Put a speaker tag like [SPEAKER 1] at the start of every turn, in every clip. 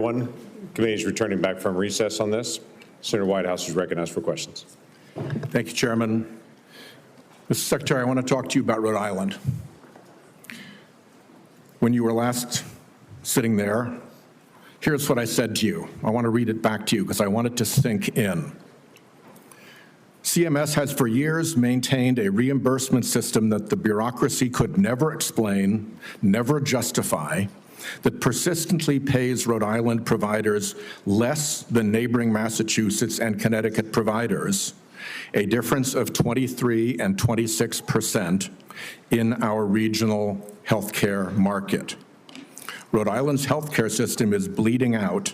[SPEAKER 1] One committee is returning back from recess on this. Senator Whitehouse is recognized for questions.
[SPEAKER 2] Thank you, Chairman. Mr. Secretary, I want to talk to you about Rhode Island. When you were last sitting there, here's what I said to you. I want to read it back to you because I want it to sink in. CMS has for years maintained a reimbursement system that the bureaucracy could never explain, never justify, that persistently pays Rhode Island providers less than neighboring Massachusetts and Connecticut providers, a difference of 23 and 26% in our regional healthcare market. Rhode Island's healthcare system is bleeding out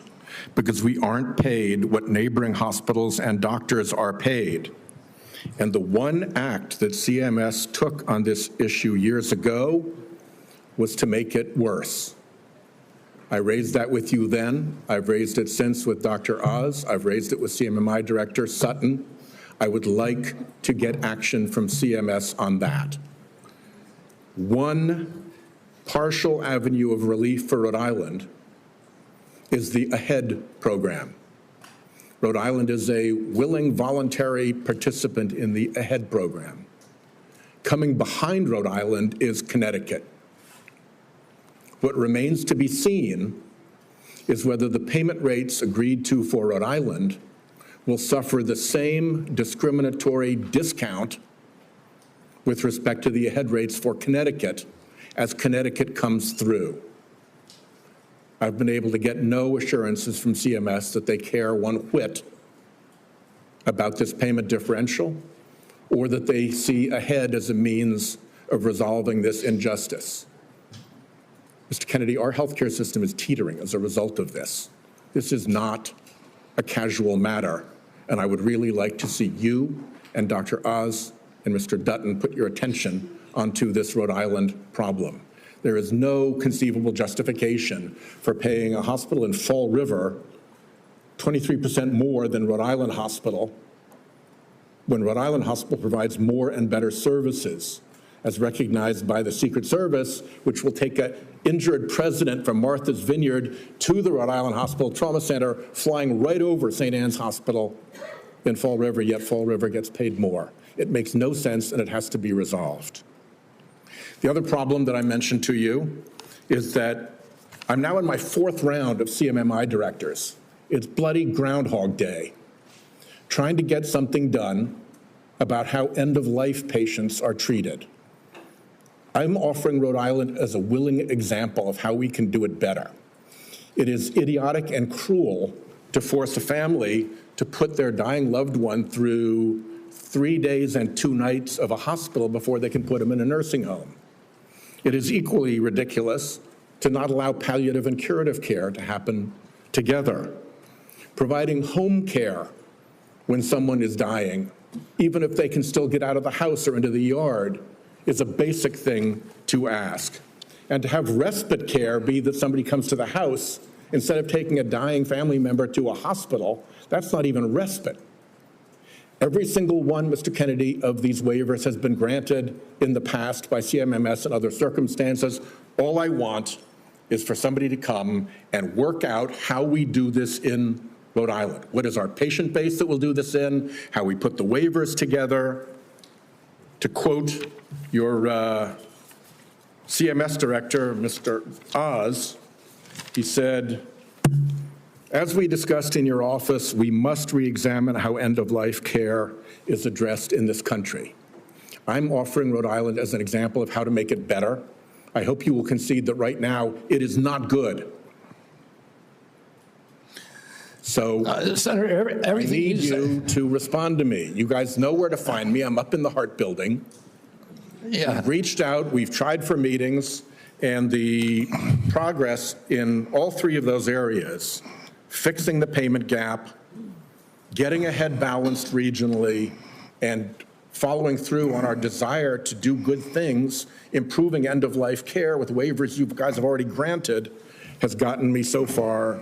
[SPEAKER 2] because we aren't paid what neighboring hospitals and doctors are paid. And the one act that CMS took on this issue years ago was to make it worse. I raised that with you then. I've raised it since with Dr. Oz. I've raised it with CMMI Director Sutton. I would like to get action from CMS on that. One partial avenue of relief for Rhode Island is the AHEAD program. Rhode Island is a willing voluntary participant in the AHEAD program. Coming behind Rhode Island is Connecticut. What remains to be seen is whether the payment rates agreed to for Rhode Island will suffer the same discriminatory discount with respect to the AHEAD rates for Connecticut as Connecticut comes through. I've been able to get no assurances from CMS that they care one whit about this payment differential or that they see AHEAD as a means of resolving this injustice. Mr. Kennedy, our healthcare system is teetering as a result of this. This is not a casual matter, and I would really like to see you and Dr. Oz and Mr. Dutton put your attention onto this Rhode Island problem. There is no conceivable justification for paying a hospital in Fall River 23% more than Rhode Island Hospital when Rhode Island Hospital provides more and better services, as recognized by the Secret Service, which will take an injured president from Martha's Vineyard to the Rhode Island Hospital Trauma Center, flying right over St. Anne's Hospital in Fall River, yet Fall River gets paid more. It makes no sense, and it has to be resolved. The other problem that I mentioned to you is that I'm now in my 4th round of CMMI directors. It's bloody Groundhog Day, trying to get something done about how end-of-life patients are treated. I'm offering Rhode Island as a willing example of how we can do it better. It is idiotic and cruel to force a family to put their dying loved one through 3 days and 2 nights of a hospital before they can put them in a nursing home. It is equally ridiculous to not allow palliative and curative care to happen together. Providing home care when someone is dying, even if they can still get out of the house or into the yard, is a basic thing to ask. And to have respite care be that somebody comes to the house instead of taking a dying family member to a hospital, that's not even respite. Every single one, Mr. Kennedy, of these waivers has been granted in the past by CMMS and other circumstances. All I want is for somebody to come and work out how we do this in Rhode Island. What is our patient base that we'll do this in, how we put the waivers together. To quote your CMS director, Mr. Oz, he said, as we discussed in your office, we must re-examine how end-of-life care is addressed in this country. I'm offering Rhode Island as an example of how to make it better. I hope you will concede that right now it is not good. So
[SPEAKER 3] Senator,
[SPEAKER 2] I need you to respond to me. You guys know where to find me. I'm up in the Hart Building.
[SPEAKER 3] Yeah.
[SPEAKER 2] We've reached out, we've tried for meetings, and the progress in all 3 of those areas, fixing the payment gap, getting ahead balanced regionally, and following through on our desire to do good things, improving end-of-life care with waivers you guys have already granted, has gotten me so far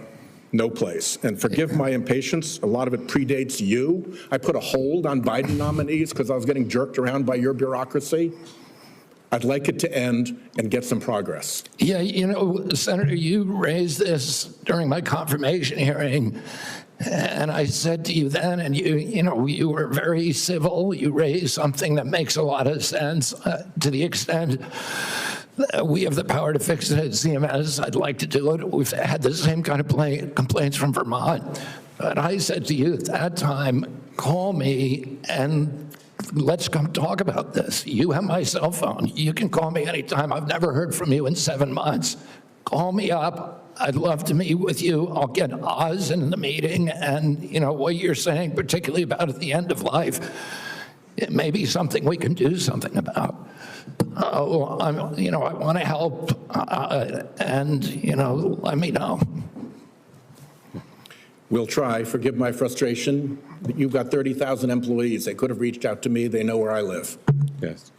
[SPEAKER 2] no place. And forgive my impatience, a lot of it predates you. I put a hold on Biden nominees because I was getting jerked around by your bureaucracy. I'd like it to end and get some progress.
[SPEAKER 3] Yeah, you know, Senator, you raised this during my confirmation hearing, and I said to you then, and you were very civil. You raised something that makes a lot of sense to the extent that we have the power to fix it at CMS. I'd like to do it. We've had the same kind of complaints from Vermont. But I said to you at that time, call me and let's come talk about this. You have my cell phone. You can call me anytime. I've never heard from you in 7 months. Call me up. I'd love to meet with you. I'll get Oz in the meeting, and what you're saying, particularly about at the end of life, it may be something we can do something about. I want to help, and let me know.
[SPEAKER 2] We'll try. Forgive my frustration. You've got 30,000 employees. They could have reached out to me. They know where I live.
[SPEAKER 1] Yes.